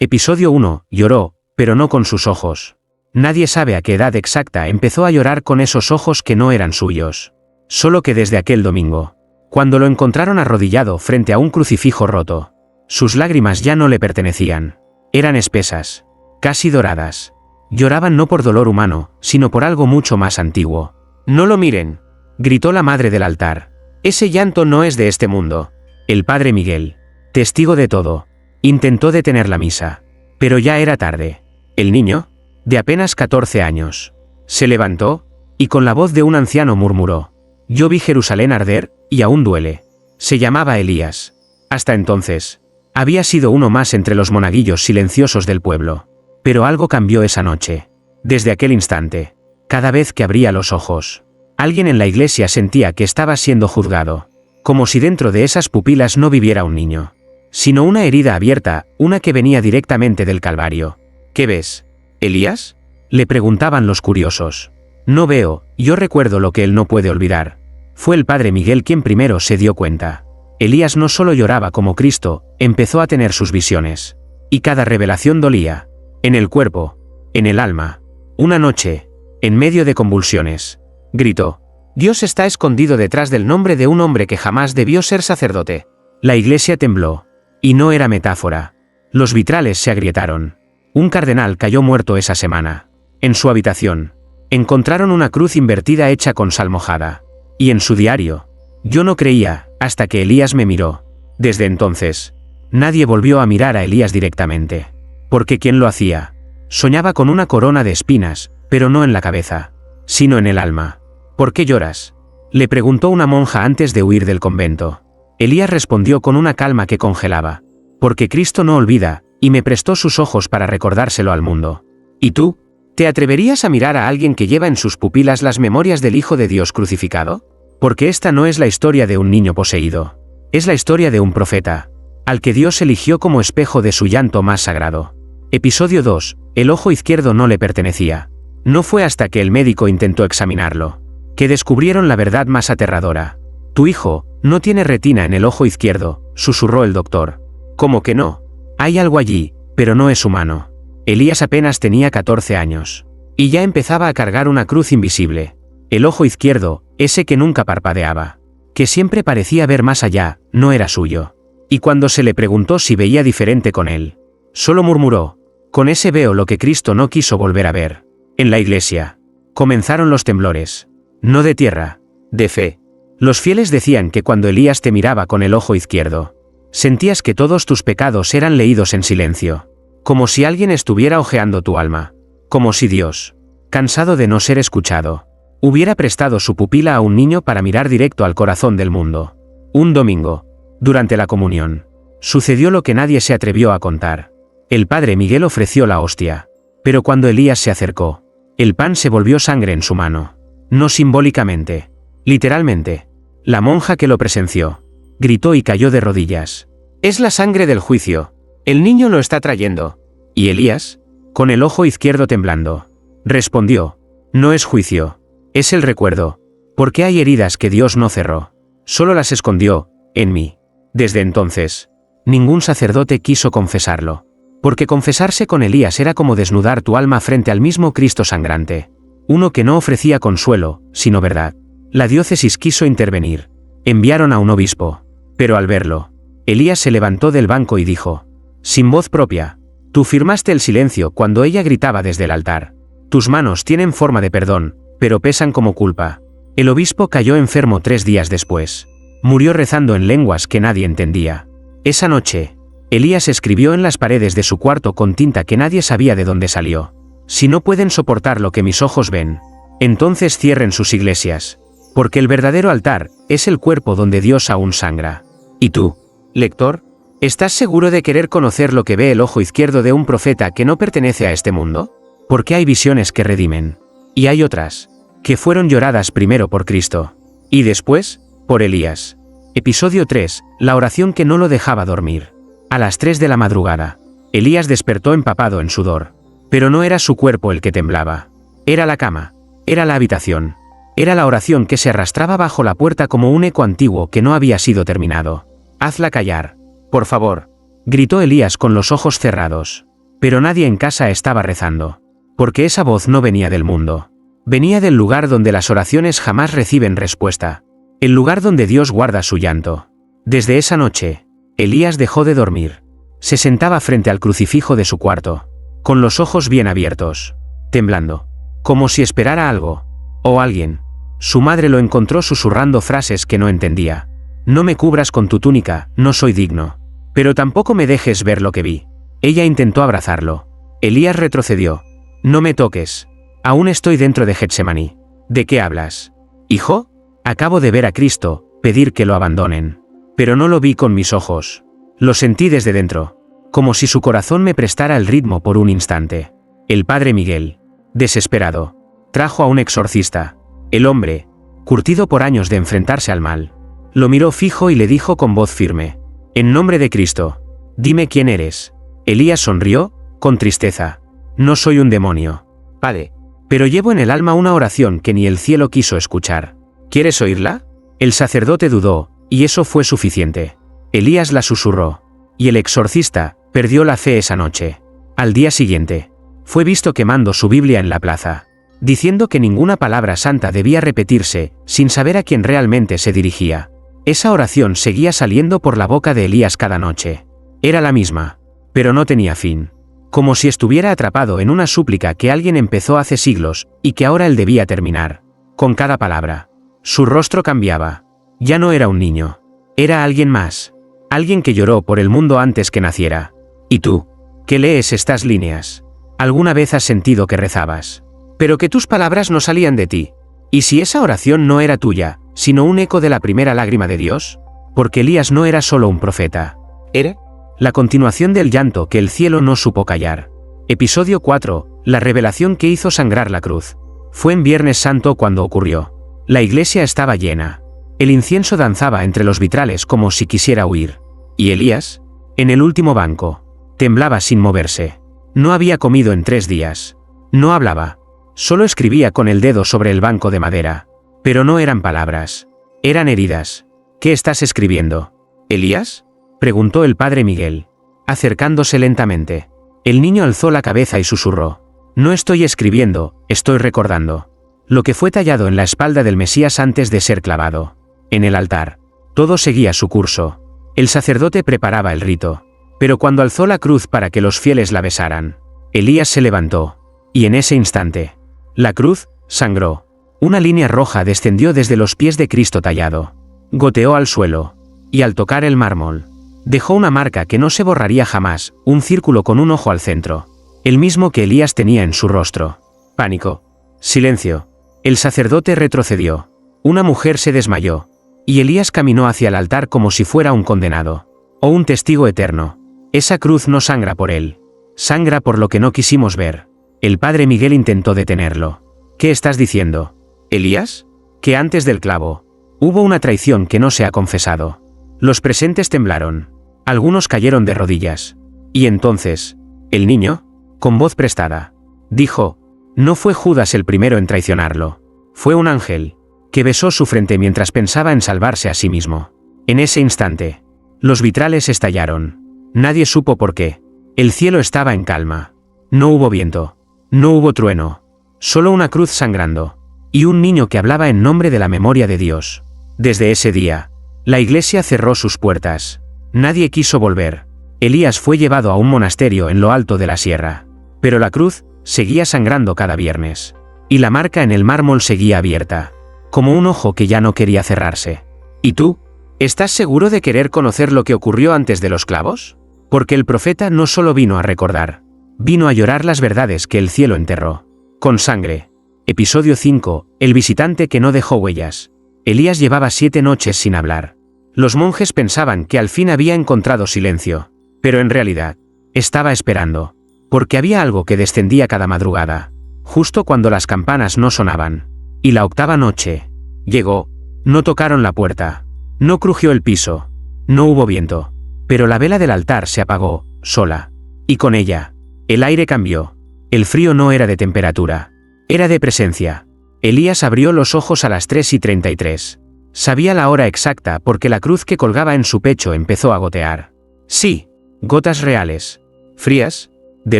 Episodio 1. Lloró, pero no con sus ojos. Nadie sabe a qué edad exacta empezó a llorar con esos ojos que no eran suyos. Solo que desde aquel domingo, cuando lo encontraron arrodillado frente a un crucifijo roto, sus lágrimas ya no le pertenecían. Eran espesas, casi doradas. Lloraban no por dolor humano, sino por algo mucho más antiguo. «No lo miren», gritó la madre del altar. «Ese llanto no es de este mundo». El padre Miguel, testigo de todo, intentó detener la misa, pero ya era tarde. El niño, de apenas 14 años, se levantó, y con la voz de un anciano murmuró: «Yo vi Jerusalén arder, y aún duele». Se llamaba Elías. Hasta entonces, había sido uno más entre los monaguillos silenciosos del pueblo. Pero algo cambió esa noche. Desde aquel instante, cada vez que abría los ojos, alguien en la iglesia sentía que estaba siendo juzgado, como si dentro de esas pupilas no viviera un niño, sino una herida abierta, una que venía directamente del Calvario. «¿Qué ves, Elías?», le preguntaban los curiosos. «No veo, yo recuerdo lo que él no puede olvidar». Fue el padre Miguel quien primero se dio cuenta. Elías no solo lloraba como Cristo, empezó a tener sus visiones. Y cada revelación dolía. En el cuerpo, en el alma. Una noche, en medio de convulsiones, gritó: «Dios está escondido detrás del nombre de un hombre que jamás debió ser sacerdote». La iglesia tembló. Y no era metáfora. Los vitrales se agrietaron. Un cardenal cayó muerto esa semana. En su habitación, encontraron una cruz invertida hecha con sal mojada. Y en su diario: «Yo no creía, hasta que Elías me miró». Desde entonces, nadie volvió a mirar a Elías directamente. Porque quien lo hacía, soñaba con una corona de espinas, pero no en la cabeza, sino en el alma. «¿Por qué lloras?», le preguntó una monja antes de huir del convento. Elías respondió con una calma que congelaba: «Porque Cristo no olvida, y me prestó sus ojos para recordárselo al mundo». ¿Y tú? ¿Te atreverías a mirar a alguien que lleva en sus pupilas las memorias del Hijo de Dios crucificado? Porque esta no es la historia de un niño poseído. Es la historia de un profeta, al que Dios eligió como espejo de su llanto más sagrado. Episodio 2. El ojo izquierdo no le pertenecía. No fue hasta que el médico intentó examinarlo, que descubrieron la verdad más aterradora. «Tu hijo no tiene retina en el ojo izquierdo», susurró el doctor. «¿Cómo que no? Hay algo allí, pero no es humano». Elías apenas tenía 14 años. Y ya empezaba a cargar una cruz invisible. El ojo izquierdo, ese que nunca parpadeaba, que siempre parecía ver más allá, no era suyo. Y cuando se le preguntó si veía diferente con él, solo murmuró: «Con ese veo lo que Cristo no quiso volver a ver». En la iglesia comenzaron los temblores. No de tierra, de fe. Los fieles decían que cuando Elías te miraba con el ojo izquierdo, sentías que todos tus pecados eran leídos en silencio. Como si alguien estuviera hojeando tu alma. Como si Dios, cansado de no ser escuchado, hubiera prestado su pupila a un niño para mirar directo al corazón del mundo. Un domingo, durante la comunión, sucedió lo que nadie se atrevió a contar. El padre Miguel ofreció la hostia. Pero cuando Elías se acercó, el pan se volvió sangre en su mano. No simbólicamente, literalmente. La monja que lo presenció gritó y cayó de rodillas: «Es la sangre del juicio. El niño lo está trayendo». Y Elías, con el ojo izquierdo temblando, respondió: «No es juicio, es el recuerdo, porque hay heridas que Dios no cerró, solo las escondió, en mí». Desde entonces, ningún sacerdote quiso confesarlo, porque confesarse con Elías era como desnudar tu alma frente al mismo Cristo sangrante, uno que no ofrecía consuelo, sino verdad. La diócesis quiso intervenir. Enviaron a un obispo, pero al verlo, Elías se levantó del banco y dijo, sin voz propia: «Tú firmaste el silencio cuando ella gritaba desde el altar. Tus manos tienen forma de perdón, pero pesan como culpa». El obispo cayó enfermo 3 días después. Murió rezando en lenguas que nadie entendía. Esa noche, Elías escribió en las paredes de su cuarto con tinta que nadie sabía de dónde salió: «Si no pueden soportar lo que mis ojos ven, entonces cierren sus iglesias, porque el verdadero altar es el cuerpo donde Dios aún sangra». ¿Y tú, lector? ¿Estás seguro de querer conocer lo que ve el ojo izquierdo de un profeta que no pertenece a este mundo? Porque hay visiones que redimen. Y hay otras, que fueron lloradas primero por Cristo, y después, por Elías. Episodio 3. La oración que no lo dejaba dormir. A las 3 de la madrugada, Elías despertó empapado en sudor. Pero no era su cuerpo el que temblaba. Era la cama. Era la habitación. Era la oración que se arrastraba bajo la puerta como un eco antiguo que no había sido terminado. «Hazla callar, por favor», gritó Elías con los ojos cerrados. Pero nadie en casa estaba rezando. Porque esa voz no venía del mundo. Venía del lugar donde las oraciones jamás reciben respuesta. El lugar donde Dios guarda su llanto. Desde esa noche, Elías dejó de dormir. Se sentaba frente al crucifijo de su cuarto, con los ojos bien abiertos, temblando, como si esperara algo, o alguien. Su madre lo encontró susurrando frases que no entendía. No me cubras con tu túnica, no soy digno. Pero tampoco me dejes ver lo que vi. Ella intentó abrazarlo. Elías retrocedió. No me toques. Aún estoy dentro de Getsemaní. ¿De qué hablas? Hijo, acabo de ver a Cristo, pedir que lo abandonen. Pero no lo vi con mis ojos. Lo sentí desde dentro, como si su corazón me prestara el ritmo por un instante. El padre Miguel, desesperado, trajo a un exorcista. El hombre, curtido por años de enfrentarse al mal, lo miró fijo y le dijo con voz firme: en nombre de Cristo, dime quién eres. Elías sonrió, con tristeza. No soy un demonio, padre, pero llevo en el alma una oración que ni el cielo quiso escuchar. ¿Quieres oírla? El sacerdote dudó, y eso fue suficiente. Elías la susurró, y el exorcista perdió la fe esa noche. Al día siguiente, fue visto quemando su Biblia en la plaza, diciendo que ninguna palabra santa debía repetirse, sin saber a quién realmente se dirigía. Esa oración seguía saliendo por la boca de Elías cada noche. Era la misma, pero no tenía fin. Como si estuviera atrapado en una súplica que alguien empezó hace siglos, y que ahora él debía terminar. Con cada palabra, su rostro cambiaba. Ya no era un niño. Era alguien más. Alguien que lloró por el mundo antes que naciera. ¿Y tú? ¿Qué lees estas líneas? ¿Alguna vez has sentido que rezabas, pero que tus palabras no salían de ti? ¿Y si esa oración no era tuya, sino un eco de la primera lágrima de Dios? Porque Elías no era solo un profeta. Era la continuación del llanto que el cielo no supo callar. Episodio 4. La revelación que hizo sangrar la cruz. Fue en Viernes Santo cuando ocurrió. La iglesia estaba llena. El incienso danzaba entre los vitrales como si quisiera huir. Y Elías, en el último banco, temblaba sin moverse. No había comido en 3 días. No hablaba. Solo escribía con el dedo sobre el banco de madera. Pero no eran palabras. Eran heridas. ¿Qué estás escribiendo? ¿Elías?, preguntó el padre Miguel, acercándose lentamente. El niño alzó la cabeza y susurró: no estoy escribiendo, estoy recordando lo que fue tallado en la espalda del Mesías antes de ser clavado. En el altar, todo seguía su curso. El sacerdote preparaba el rito. Pero cuando alzó la cruz para que los fieles la besaran, Elías se levantó. Y en ese instante, la cruz sangró. Una línea roja descendió desde los pies de Cristo tallado. Goteó al suelo. Y al tocar el mármol, dejó una marca que no se borraría jamás, un círculo con un ojo al centro. El mismo que Elías tenía en su rostro. Pánico. Silencio. El sacerdote retrocedió. Una mujer se desmayó. Y Elías caminó hacia el altar como si fuera un condenado. O un testigo eterno. Esa cruz no sangra por él. Sangra por lo que no quisimos ver. El padre Miguel intentó detenerlo. ¿Qué estás diciendo, Elías? Que antes del clavo, hubo una traición que no se ha confesado. Los presentes temblaron. Algunos cayeron de rodillas. Y entonces, el niño, con voz prestada, dijo: no fue Judas el primero en traicionarlo. Fue un ángel, que besó su frente mientras pensaba en salvarse a sí mismo. En ese instante, los vitrales estallaron. Nadie supo por qué. El cielo estaba en calma. No hubo viento. No hubo trueno. Solo una cruz sangrando. Y un niño que hablaba en nombre de la memoria de Dios. Desde ese día, la iglesia cerró sus puertas. Nadie quiso volver. Elías fue llevado a un monasterio en lo alto de la sierra. Pero la cruz seguía sangrando cada viernes. Y la marca en el mármol seguía abierta, como un ojo que ya no quería cerrarse. ¿Y tú? ¿Estás seguro de querer conocer lo que ocurrió antes de los clavos? Porque el profeta no solo vino a recordar, vino a llorar las verdades que el cielo enterró. Con sangre. Episodio 5. El visitante que no dejó huellas. Elías llevaba 7 noches sin hablar. Los monjes pensaban que al fin había encontrado silencio. Pero en realidad, estaba esperando. Porque había algo que descendía cada madrugada. Justo cuando las campanas no sonaban. Y la 8ª noche llegó. No tocaron la puerta. No crujió el piso. No hubo viento. Pero la vela del altar se apagó, sola. Y con ella, el aire cambió. El frío no era de temperatura. Era de presencia. Elías abrió los ojos a las 3:33. Sabía la hora exacta porque la cruz que colgaba en su pecho empezó a gotear. Sí, gotas reales. Frías, De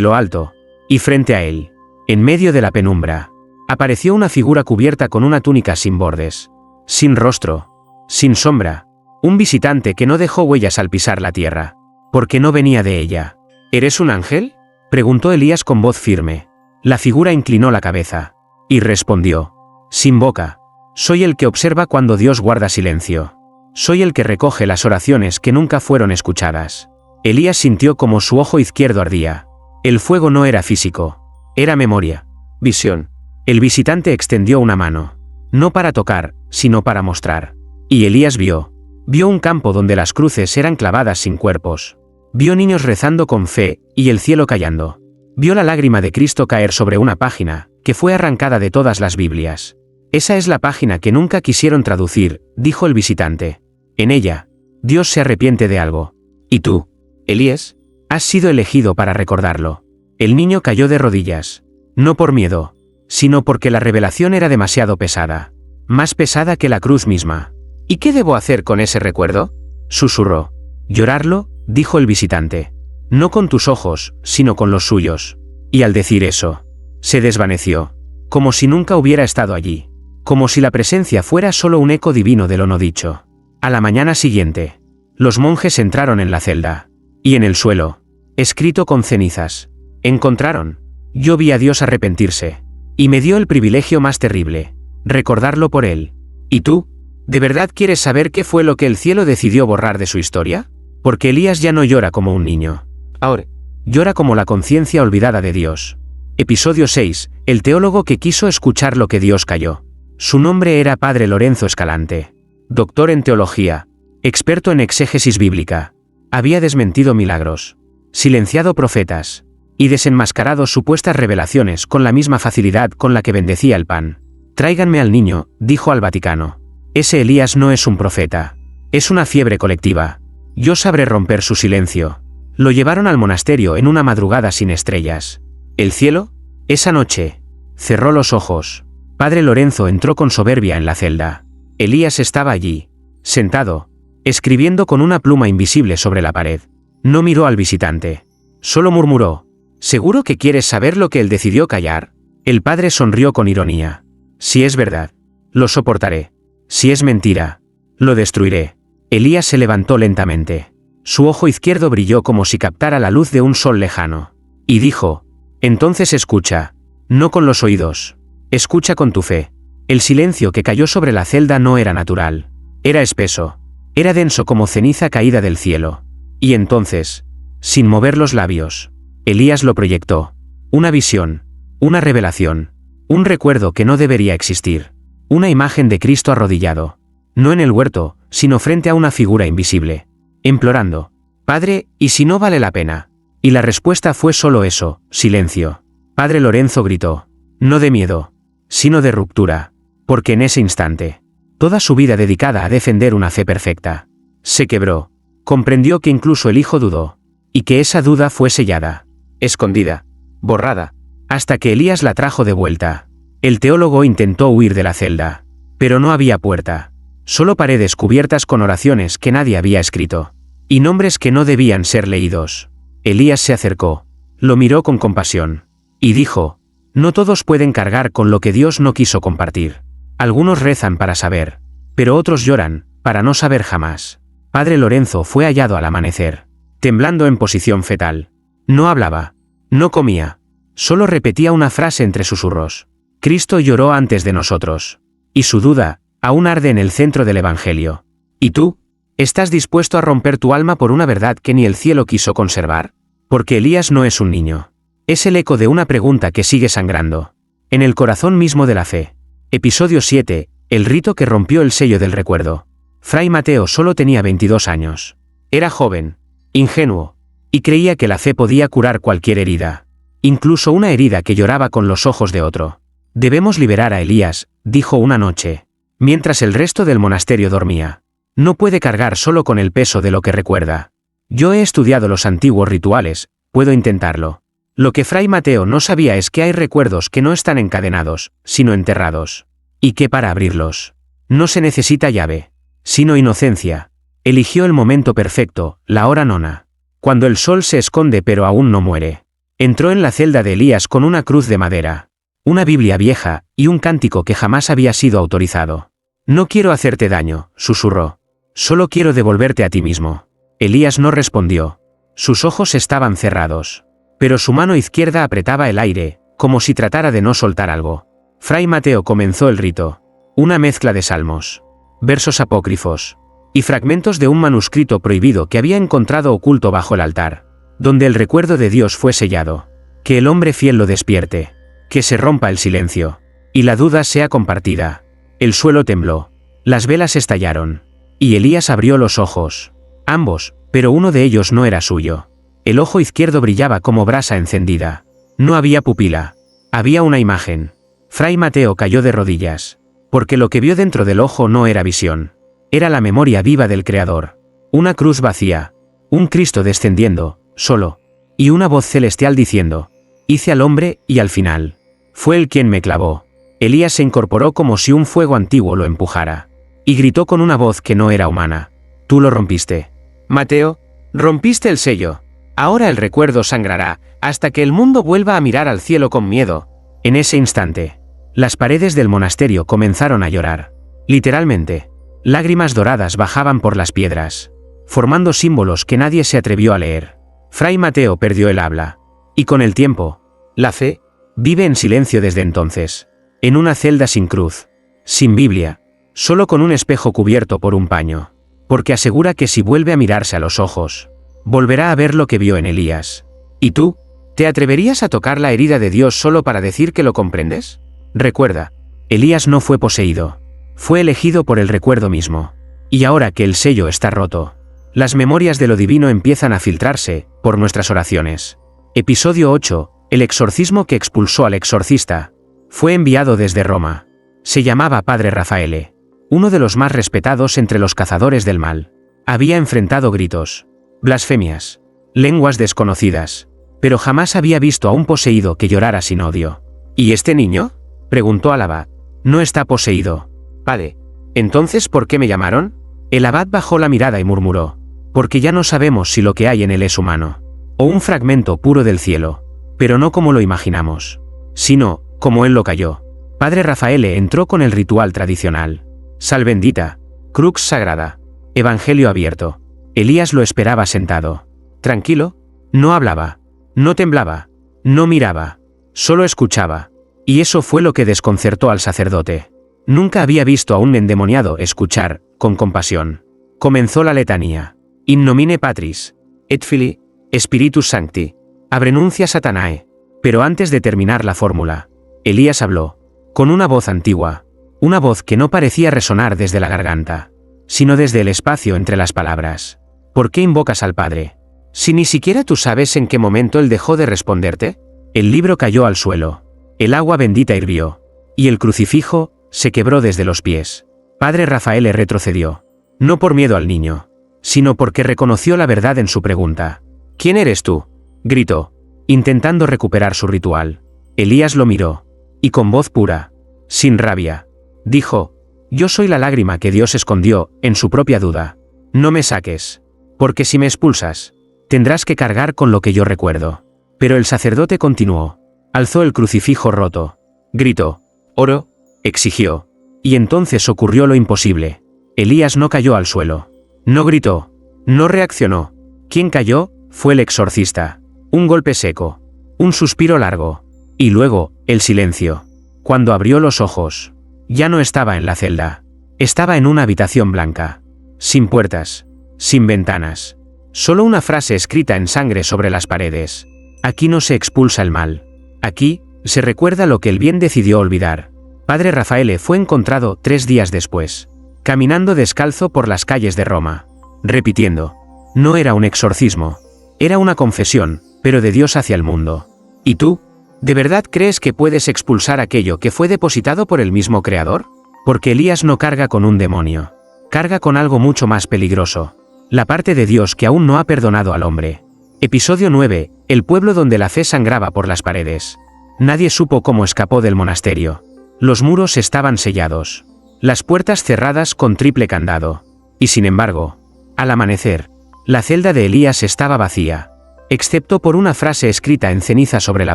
lo alto, y frente a él, en medio de la penumbra, apareció una figura cubierta con una túnica sin bordes, sin rostro, sin sombra, un visitante que no dejó huellas al pisar la tierra, porque no venía de ella. ¿Eres un ángel?, preguntó Elías con voz firme. La figura inclinó la cabeza, y respondió, sin boca, soy el que observa cuando Dios guarda silencio. Soy el que recoge las oraciones que nunca fueron escuchadas. Elías sintió como su ojo izquierdo ardía. El fuego no era físico, era memoria, visión. El visitante extendió una mano, no para tocar, sino para mostrar. Y Elías vio un campo donde las cruces eran clavadas sin cuerpos. Vio niños rezando con fe, y el cielo callando. Vio la lágrima de Cristo caer sobre una página, que fue arrancada de todas las Biblias. Esa es la página que nunca quisieron traducir, dijo el visitante. En ella, Dios se arrepiente de algo. ¿Y tú, Elías? Has sido elegido para recordarlo. El niño cayó de rodillas. No por miedo, sino porque la revelación era demasiado pesada. Más pesada que la cruz misma. ¿Y qué debo hacer con ese recuerdo?, susurró. Llorarlo, dijo el visitante. No con tus ojos, sino con los suyos. Y al decir eso, se desvaneció, como si nunca hubiera estado allí, como si la presencia fuera solo un eco divino de lo no dicho. A la mañana siguiente, los monjes entraron en la celda, y en el suelo, escrito con cenizas, encontraron: yo vi a Dios arrepentirse, y me dio el privilegio más terrible, recordarlo por él. ¿Y tú? ¿De verdad quieres saber qué fue lo que el cielo decidió borrar de su historia? Porque Elías ya no llora como un niño. Ahora, llora como la conciencia olvidada de Dios. Episodio 6, el teólogo que quiso escuchar lo que Dios calló. Su nombre era Padre Lorenzo Escalante. Doctor en teología, experto en exégesis bíblica. Había desmentido milagros, silenciado profetas, y desenmascarado supuestas revelaciones con la misma facilidad con la que bendecía el pan. Tráiganme al niño, dijo al Vaticano. Ese Elías no es un profeta. Es una fiebre colectiva. Yo sabré romper su silencio. Lo llevaron al monasterio en una madrugada sin estrellas. ¿El cielo? Esa noche, cerró los ojos. Padre Lorenzo entró con soberbia en la celda. Elías estaba allí, sentado, escribiendo con una pluma invisible sobre la pared. No miró al visitante. Solo murmuró: ¿seguro que quieres saber lo que él decidió callar? El padre sonrió con ironía. Si es verdad, lo soportaré. Si es mentira, lo destruiré. Elías se levantó lentamente. Su ojo izquierdo brilló como si captara la luz de un sol lejano. Y dijo: entonces escucha, no con los oídos, escucha con tu fe. El silencio que cayó sobre la celda no era natural. Era espeso. Era denso como ceniza caída del cielo. Y entonces, sin mover los labios, Elías lo proyectó. Una visión, una revelación, un recuerdo que no debería existir. Una imagen de Cristo arrodillado, no en el huerto, sino frente a una figura invisible, implorando: Padre, ¿y si no vale la pena? Y la respuesta fue solo eso: silencio. Padre Lorenzo gritó, no de miedo, sino de ruptura, porque en ese instante, toda su vida dedicada a defender una fe perfecta, se quebró. Comprendió que incluso el Hijo dudó, y que esa duda fue sellada, escondida, borrada, hasta que Elías la trajo de vuelta. El teólogo intentó huir de la celda, pero no había puerta, solo paredes cubiertas con oraciones que nadie había escrito, y nombres que no debían ser leídos. Elías se acercó, lo miró con compasión, y dijo: no todos pueden cargar con lo que Dios no quiso compartir. Algunos rezan para saber, pero otros lloran, para no saber jamás. Padre Lorenzo fue hallado al amanecer, temblando en posición fetal. No hablaba, no comía, solo repetía una frase entre susurros: Cristo lloró antes de nosotros. Y su duda, aún arde en el centro del Evangelio. ¿Y tú? ¿Estás dispuesto a romper tu alma por una verdad que ni el cielo quiso conservar? Porque Elías no es un niño. Es el eco de una pregunta que sigue sangrando en el corazón mismo de la fe. Episodio 7, el rito que rompió el sello del recuerdo. Fray Mateo solo tenía 22 años. Era joven, ingenuo, y creía que la fe podía curar cualquier herida, incluso una herida que lloraba con los ojos de otro. Debemos liberar a Elías, dijo una noche, mientras el resto del monasterio dormía. No puede cargar solo con el peso de lo que recuerda. Yo he estudiado los antiguos rituales, puedo intentarlo. Lo que Fray Mateo no sabía es que hay recuerdos que no están encadenados, sino enterrados. Y que para abrirlos, no se necesita llave, sino inocencia. Eligió el momento perfecto, la hora nona. Cuando el sol se esconde pero aún no muere. Entró en la celda de Elías con una cruz de madera, una Biblia vieja y un cántico que jamás había sido autorizado. No quiero hacerte daño, susurró. Solo quiero devolverte a ti mismo. Elías no respondió. Sus ojos estaban cerrados, pero su mano izquierda apretaba el aire, como si tratara de no soltar algo. Fray Mateo comenzó el rito. Una mezcla de salmos, versos apócrifos y fragmentos de un manuscrito prohibido que había encontrado oculto bajo el altar, donde el recuerdo de Dios fue sellado. Que el hombre fiel lo despierte, que se rompa el silencio, y la duda sea compartida. El suelo tembló, las velas estallaron, y Elías abrió los ojos. Ambos, pero uno de ellos no era suyo. El ojo izquierdo brillaba como brasa encendida. No había pupila, había una imagen. Fray Mateo cayó de rodillas, porque lo que vio dentro del ojo no era visión. Era la memoria viva del Creador. Una cruz vacía, un Cristo descendiendo, solo, y una voz celestial diciendo: hice al hombre y al final. Fue él quien me clavó. Elías se incorporó como si un fuego antiguo lo empujara, y gritó con una voz que no era humana: tú lo rompiste. Mateo, rompiste el sello. Ahora el recuerdo sangrará, hasta que el mundo vuelva a mirar al cielo con miedo. En ese instante, las paredes del monasterio comenzaron a llorar. Literalmente, lágrimas doradas bajaban por las piedras, formando símbolos que nadie se atrevió a leer. Fray Mateo perdió el habla. Y con el tiempo, la fe vive en silencio desde entonces, en una celda sin cruz, sin Biblia, solo con un espejo cubierto por un paño, porque asegura que si vuelve a mirarse a los ojos, volverá a ver lo que vio en Elías. ¿Y tú? ¿Te atreverías a tocar la herida de Dios solo para decir que lo comprendes? Recuerda, Elías no fue poseído, fue elegido por el recuerdo mismo. Y ahora que el sello está roto, las memorias de lo divino empiezan a filtrarse por nuestras oraciones. Episodio 8. El exorcismo que expulsó al exorcista. Fue enviado desde Roma. Se llamaba Padre Rafaele, uno de los más respetados entre los cazadores del mal. Había enfrentado gritos, blasfemias, lenguas desconocidas, pero jamás había visto a un poseído que llorara sin odio. ¿Y este niño?, preguntó al abad. No está poseído. Padre, ¿entonces por qué me llamaron? El abad bajó la mirada y murmuró: porque ya no sabemos si lo que hay en él es humano, o un fragmento puro del cielo, pero no como lo imaginamos, sino como él lo cayó. Padre Rafaele entró con el ritual tradicional. Sal bendita, crux sagrada, evangelio abierto. Elías lo esperaba sentado. Tranquilo, no hablaba, no temblaba, no miraba, solo escuchaba. Y eso fue lo que desconcertó al sacerdote. Nunca había visto a un endemoniado escuchar, con compasión. Comenzó la letanía. In nomine Patris, et Filii, Spiritus Sancti, abrenuncia Satanae. Pero antes de terminar la fórmula, Elías habló, con una voz antigua, una voz que no parecía resonar desde la garganta, sino desde el espacio entre las palabras. ¿Por qué invocas al Padre, si ni siquiera tú sabes en qué momento él dejó de responderte? El libro cayó al suelo. El agua bendita hirvió, y el crucifijo se quebró desde los pies. Padre Rafaele retrocedió, no por miedo al niño, sino porque reconoció la verdad en su pregunta. ¿Quién eres tú?, gritó, intentando recuperar su ritual. Elías lo miró, y con voz pura, sin rabia, dijo: yo soy la lágrima que Dios escondió en su propia duda. No me saques, porque si me expulsas, tendrás que cargar con lo que yo recuerdo. Pero el sacerdote continuó. Alzó el crucifijo roto. Gritó: oro, exigió. Y entonces ocurrió lo imposible. Elías no cayó al suelo. No gritó. No reaccionó. Quien cayó fue el exorcista. Un golpe seco. Un suspiro largo. Y luego, el silencio. Cuando abrió los ojos, ya no estaba en la celda. Estaba en una habitación blanca. Sin puertas. Sin ventanas. Solo una frase escrita en sangre sobre las paredes. Aquí no se expulsa el mal. Aquí, se recuerda lo que el bien decidió olvidar. Padre Rafaele fue encontrado 3 días después, caminando descalzo por las calles de Roma, repitiendo: no era un exorcismo, era una confesión, pero de Dios hacia el mundo. ¿Y tú? ¿De verdad crees que puedes expulsar aquello que fue depositado por el mismo Creador? Porque Elías no carga con un demonio, carga con algo mucho más peligroso, la parte de Dios que aún no ha perdonado al hombre. Episodio 9. El pueblo donde la fe sangraba por las paredes. Nadie supo cómo escapó del monasterio. Los muros estaban sellados, las puertas cerradas con triple candado. Y sin embargo, al amanecer, la celda de Elías estaba vacía. excepto por una frase escrita en ceniza sobre la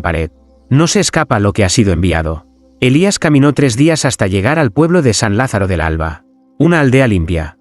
pared. No se escapa lo que ha sido enviado. Elías caminó 3 días hasta llegar al pueblo de San Lázaro del Alba. Una aldea limpia,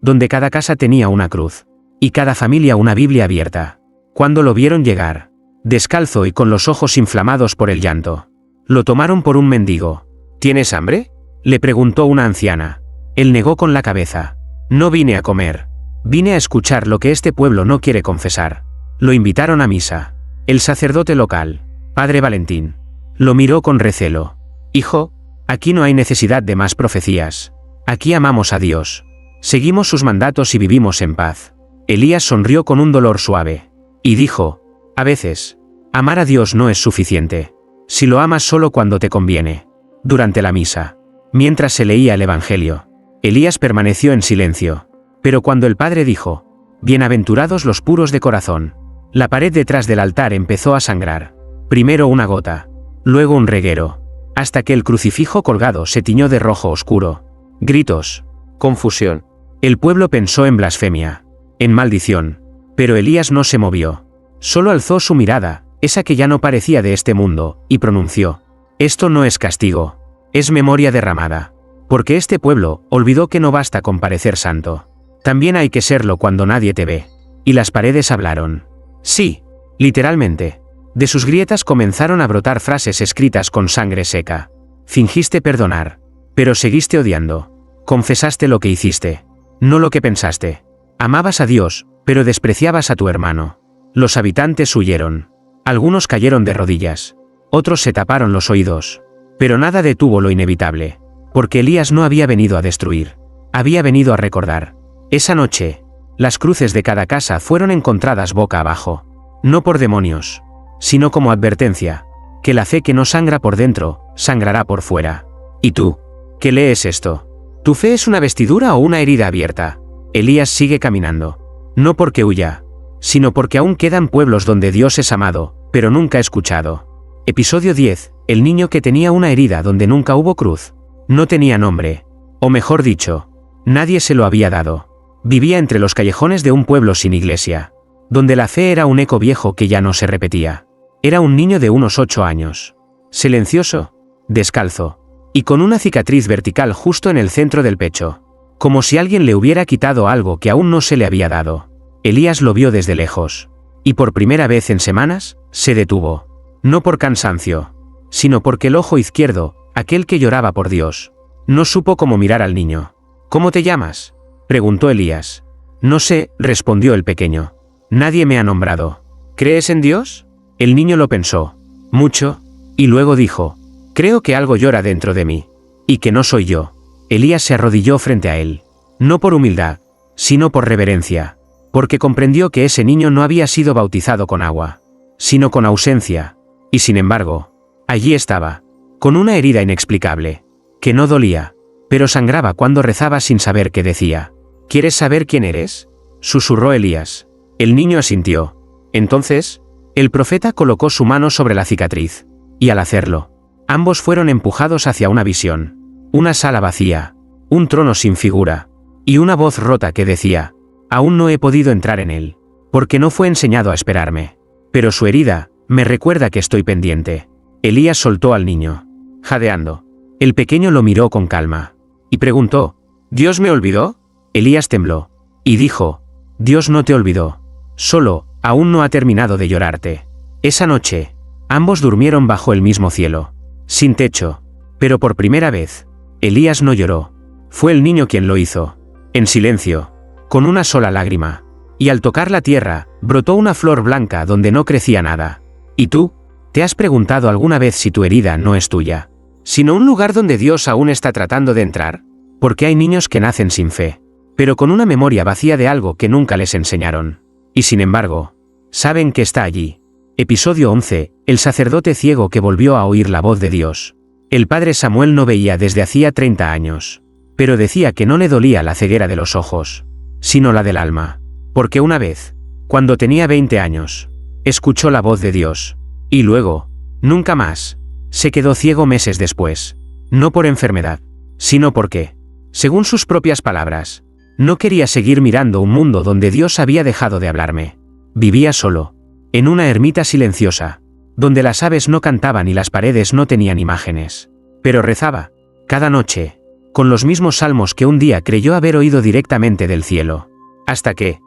donde cada casa tenía una cruz, y cada familia una Biblia abierta. Cuando lo vieron llegar, descalzo y con los ojos inflamados por el llanto, lo tomaron por un mendigo. ¿Tienes hambre?, le preguntó una anciana. Él negó con la cabeza. No vine a comer. Vine a escuchar lo que este pueblo no quiere confesar. Lo invitaron a misa. El sacerdote local, Padre Valentín, lo miró con recelo. Hijo, aquí no hay necesidad de más profecías. Aquí amamos a Dios. Seguimos sus mandatos y vivimos en paz. Elías sonrió con un dolor suave. Y dijo, a veces, amar a Dios no es suficiente. Si lo amas solo cuando te conviene. Durante la misa, mientras se leía el Evangelio, Elías permaneció en silencio. Pero cuando el padre dijo, bienaventurados los puros de corazón, la pared detrás del altar empezó a sangrar. Primero una gota, luego un reguero, hasta que el crucifijo colgado se tiñó de rojo oscuro. Gritos, confusión. El pueblo pensó en blasfemia, en maldición. Pero Elías no se movió. Solo alzó su mirada, esa que ya no parecía de este mundo, y pronunció, esto no es castigo, es memoria derramada. Porque este pueblo olvidó que no basta con parecer santo. También hay que serlo cuando nadie te ve. Y las paredes hablaron. Sí, literalmente. De sus grietas comenzaron a brotar frases escritas con sangre seca. Fingiste perdonar, pero seguiste odiando. Confesaste lo que hiciste, no lo que pensaste. Amabas a Dios, pero despreciabas a tu hermano. Los habitantes huyeron. Algunos cayeron de rodillas. Otros se taparon los oídos. Pero nada detuvo lo inevitable. Porque Elías no había venido a destruir. Había venido a recordar. Esa noche, las cruces de cada casa fueron encontradas boca abajo. No por demonios, sino como advertencia, que la fe que no sangra por dentro, sangrará por fuera. ¿Y tú? ¿Qué lees esto? ¿Tu fe es una vestidura o una herida abierta? Elías sigue caminando. No porque huya, sino porque aún quedan pueblos donde Dios es amado, pero nunca escuchado. Episodio 10. El niño que tenía una herida donde nunca hubo cruz. No tenía nombre. O mejor dicho, nadie se lo había dado. Vivía entre los callejones de un pueblo sin iglesia, donde la fe era un eco viejo que ya no se repetía. Era un niño de unos 8 años. Silencioso, descalzo, y con una cicatriz vertical justo en el centro del pecho. Como si alguien le hubiera quitado algo que aún no se le había dado. Elías lo vio desde lejos. Y por primera vez en semanas, se detuvo. No por cansancio, sino porque el ojo izquierdo, aquel que lloraba por Dios, no supo cómo mirar al niño. ¿Cómo te llamas?, preguntó Elías. No sé, respondió el pequeño. Nadie me ha nombrado. ¿Crees en Dios? El niño lo pensó mucho, y luego dijo, creo que algo llora dentro de mí. Y que no soy yo. Elías se arrodilló frente a él. No por humildad, sino por reverencia. Porque comprendió que ese niño no había sido bautizado con agua, sino con ausencia. Y sin embargo, allí estaba, con una herida inexplicable, que no dolía, pero sangraba cuando rezaba sin saber qué decía. ¿Quieres saber quién eres?, susurró Elías. El niño asintió. Entonces, el profeta colocó su mano sobre la cicatriz, y al hacerlo, ambos fueron empujados hacia una visión. Una sala vacía, un trono sin figura, y una voz rota que decía, aún no he podido entrar en él, porque no fue enseñado a esperarme. Pero su herida, me recuerda que estoy pendiente. Elías soltó al niño, jadeando. El pequeño lo miró con calma, y preguntó, ¿Dios me olvidó? Elías tembló, y dijo, Dios no te olvidó. Solo, aún no ha terminado de llorarte. Esa noche, ambos durmieron bajo el mismo cielo, sin techo. Pero por primera vez, Elías no lloró. Fue el niño quien lo hizo, en silencio, con una sola lágrima. Y al tocar la tierra, brotó una flor blanca donde no crecía nada. ¿Y tú? ¿Te has preguntado alguna vez si tu herida no es tuya, sino un lugar donde Dios aún está tratando de entrar? Porque hay niños que nacen sin fe, pero con una memoria vacía de algo que nunca les enseñaron. Y sin embargo, saben que está allí. Episodio 11. El sacerdote ciego que volvió a oír la voz de Dios. El padre Samuel no veía desde hacía 30 años. Pero decía que no le dolía la ceguera de los ojos, sino la del alma. Porque una vez, cuando tenía 20 años, escuchó la voz de Dios. Y luego, nunca más, se quedó ciego meses después. No por enfermedad, sino porque, según sus propias palabras, no quería seguir mirando un mundo donde Dios había dejado de hablarme. Vivía solo, en una ermita silenciosa, donde las aves no cantaban y las paredes no tenían imágenes. Pero rezaba, cada noche, con los mismos salmos que un día creyó haber oído directamente del cielo. Hasta que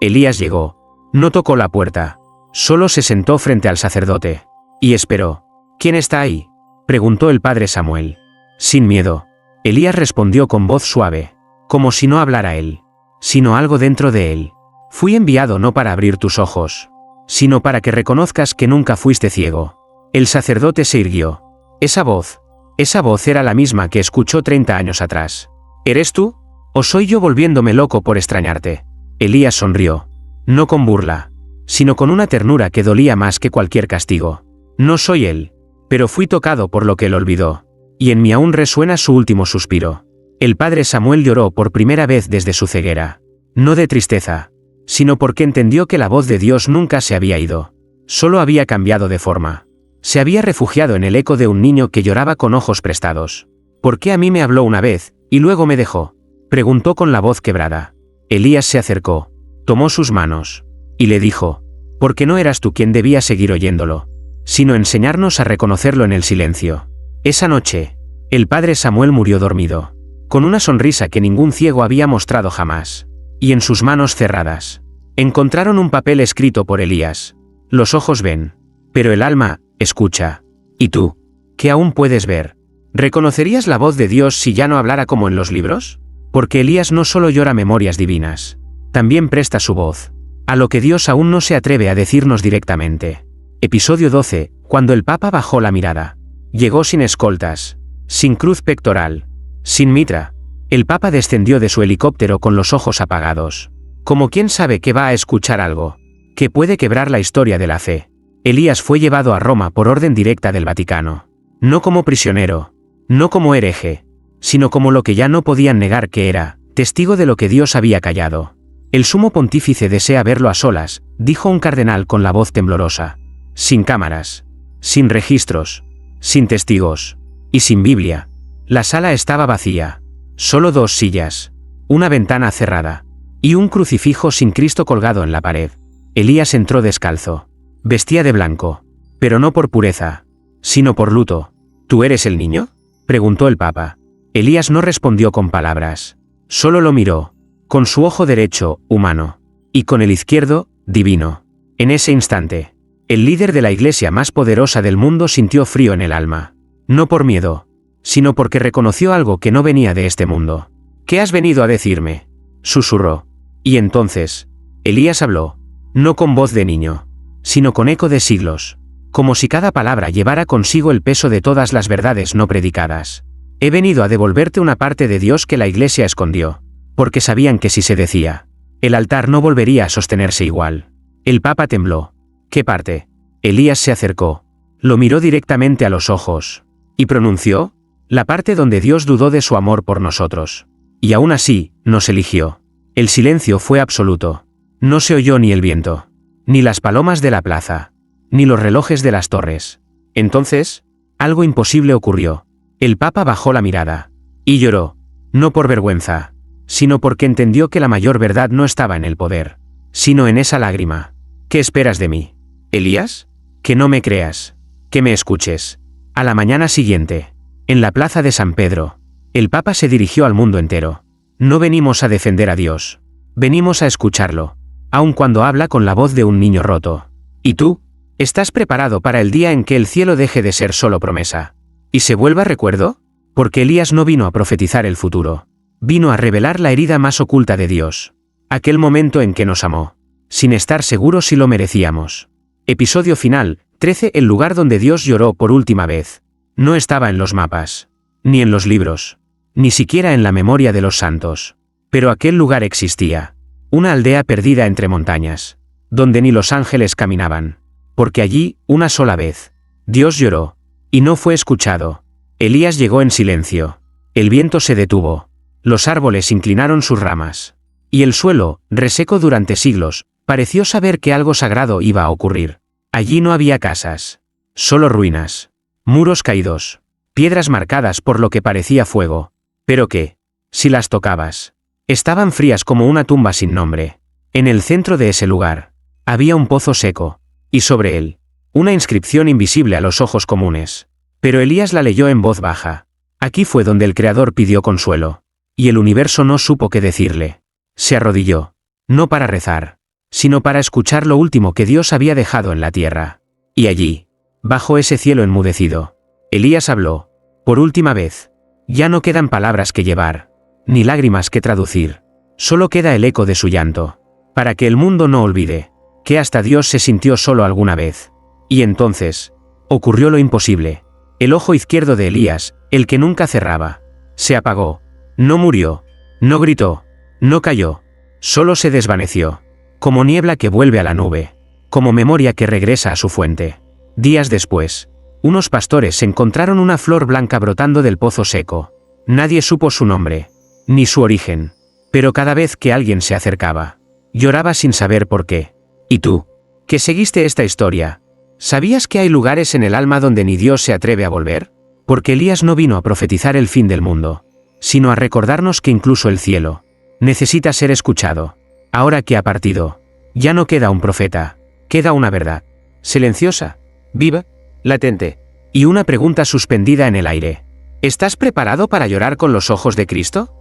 Elías llegó. No tocó la puerta, solo se sentó frente al sacerdote. Y esperó. ¿Quién está ahí?, preguntó el padre Samuel. Sin miedo, Elías respondió con voz suave, como si no hablara él, sino algo dentro de él. Fui enviado no para abrir tus ojos, sino para que reconozcas que nunca fuiste ciego. El sacerdote se irguió. Esa voz era la misma que escuchó 30 años atrás. ¿Eres tú? ¿O soy yo volviéndome loco por extrañarte? Elías sonrió, no con burla, sino con una ternura que dolía más que cualquier castigo. No soy él, pero fui tocado por lo que él olvidó, y en mí aún resuena su último suspiro. El padre Samuel lloró por primera vez desde su ceguera, no de tristeza, sino porque entendió que la voz de Dios nunca se había ido, solo había cambiado de forma. Se había refugiado en el eco de un niño que lloraba con ojos prestados. ¿Por qué a mí me habló una vez, y luego me dejó?, preguntó con la voz quebrada. Elías se acercó, tomó sus manos, y le dijo, porque no eras tú quien debía seguir oyéndolo, sino enseñarnos a reconocerlo en el silencio. Esa noche, el padre Samuel murió dormido, con una sonrisa que ningún ciego había mostrado jamás, y en sus manos cerradas encontraron un papel escrito por Elías. Los ojos ven, pero el alma escucha. ¿Y tú, que aún puedes ver, reconocerías la voz de Dios si ya no hablara como en los libros? Porque Elías no solo llora memorias divinas, también presta su voz a lo que Dios aún no se atreve a decirnos directamente. Episodio 12, cuando el Papa bajó la mirada. Llegó sin escoltas, sin cruz pectoral, sin mitra. El Papa descendió de su helicóptero con los ojos apagados, como quien sabe que va a escuchar algo que puede quebrar la historia de la fe. Elías fue llevado a Roma por orden directa del Vaticano, no como prisionero, no como hereje, sino como lo que ya no podían negar que era, testigo de lo que Dios había callado. El sumo pontífice desea verlo a solas, dijo un cardenal con la voz temblorosa. Sin cámaras, sin registros, sin testigos, y sin Biblia. La sala estaba vacía. Solo 2 sillas, una ventana cerrada, y un crucifijo sin Cristo colgado en la pared. Elías entró descalzo. Vestía de blanco, pero no por pureza, sino por luto. ¿Tú eres el niño?, preguntó el Papa. Elías no respondió con palabras, solo lo miró, con su ojo derecho, humano, y con el izquierdo, divino. En ese instante, el líder de la iglesia más poderosa del mundo sintió frío en el alma, no por miedo, sino porque reconoció algo que no venía de este mundo. ¿Qué has venido a decirme?, susurró. Y entonces, Elías habló, no con voz de niño, sino con eco de siglos, como si cada palabra llevara consigo el peso de todas las verdades no predicadas. He venido a devolverte una parte de Dios que la iglesia escondió, porque sabían que si se decía, el altar no volvería a sostenerse igual. El Papa tembló. ¿Qué parte? Elías se acercó, lo miró directamente a los ojos, y pronunció, la parte donde Dios dudó de su amor por nosotros. Y aún así, nos eligió. El silencio fue absoluto. No se oyó ni el viento, ni las palomas de la plaza, ni los relojes de las torres. Entonces, algo imposible ocurrió. El Papa bajó la mirada, y lloró, no por vergüenza, sino porque entendió que la mayor verdad no estaba en el poder, sino en esa lágrima. ¿Qué esperas de mí, Elías? Que no me creas, que me escuches. A la mañana siguiente, en la plaza de San Pedro, el Papa se dirigió al mundo entero. No venimos a defender a Dios, venimos a escucharlo, aun cuando habla con la voz de un niño roto. ¿Y tú? ¿Estás preparado para el día en que el cielo deje de ser solo promesa y se vuelva recuerdo? Porque Elías no vino a profetizar el futuro, vino a revelar la herida más oculta de Dios, aquel momento en que nos amó, sin estar seguros si lo merecíamos. Episodio final, 13. El lugar donde Dios lloró por última vez. No estaba en los mapas, ni en los libros, ni siquiera en la memoria de los santos. Pero aquel lugar existía, una aldea perdida entre montañas, donde ni los ángeles caminaban, porque allí, una sola vez, Dios lloró, y no fue escuchado. Elías llegó en silencio. El viento se detuvo, los árboles inclinaron sus ramas, y el suelo, reseco durante siglos, pareció saber que algo sagrado iba a ocurrir. Allí no había casas, solo ruinas, muros caídos, piedras marcadas por lo que parecía fuego, pero que, si las tocabas, estaban frías como una tumba sin nombre. En el centro de ese lugar, Había un pozo seco, y sobre él, una inscripción invisible a los ojos comunes. Pero Elías la leyó en voz baja. Aquí fue donde el Creador pidió consuelo, y el universo no supo qué decirle. Se arrodilló, no para rezar, sino para escuchar lo último que Dios había dejado en la tierra. Y allí, bajo ese cielo enmudecido, Elías habló, por última vez. Ya no quedan palabras que llevar, ni lágrimas que traducir. Solo queda el eco de su llanto, para que el mundo no olvide que hasta Dios se sintió solo alguna vez. Y entonces, ocurrió lo imposible. El ojo izquierdo de Elías, el que nunca cerraba, se apagó. No murió, no gritó, no cayó, solo se desvaneció, como niebla que vuelve a la nube, como memoria que regresa a su fuente. Días después, unos pastores encontraron una flor blanca brotando del pozo seco. Nadie supo su nombre, ni su origen, pero cada vez que alguien se acercaba, lloraba sin saber por qué. ¿Y tú, que seguiste esta historia, sabías que hay lugares en el alma donde ni Dios se atreve a volver? Porque Elías no vino a profetizar el fin del mundo, sino a recordarnos que incluso el cielo necesita ser escuchado. Ahora que ha partido, ya no queda un profeta, queda una verdad, silenciosa, viva, latente, y una pregunta suspendida en el aire. ¿Estás preparado para llorar con los ojos de Cristo?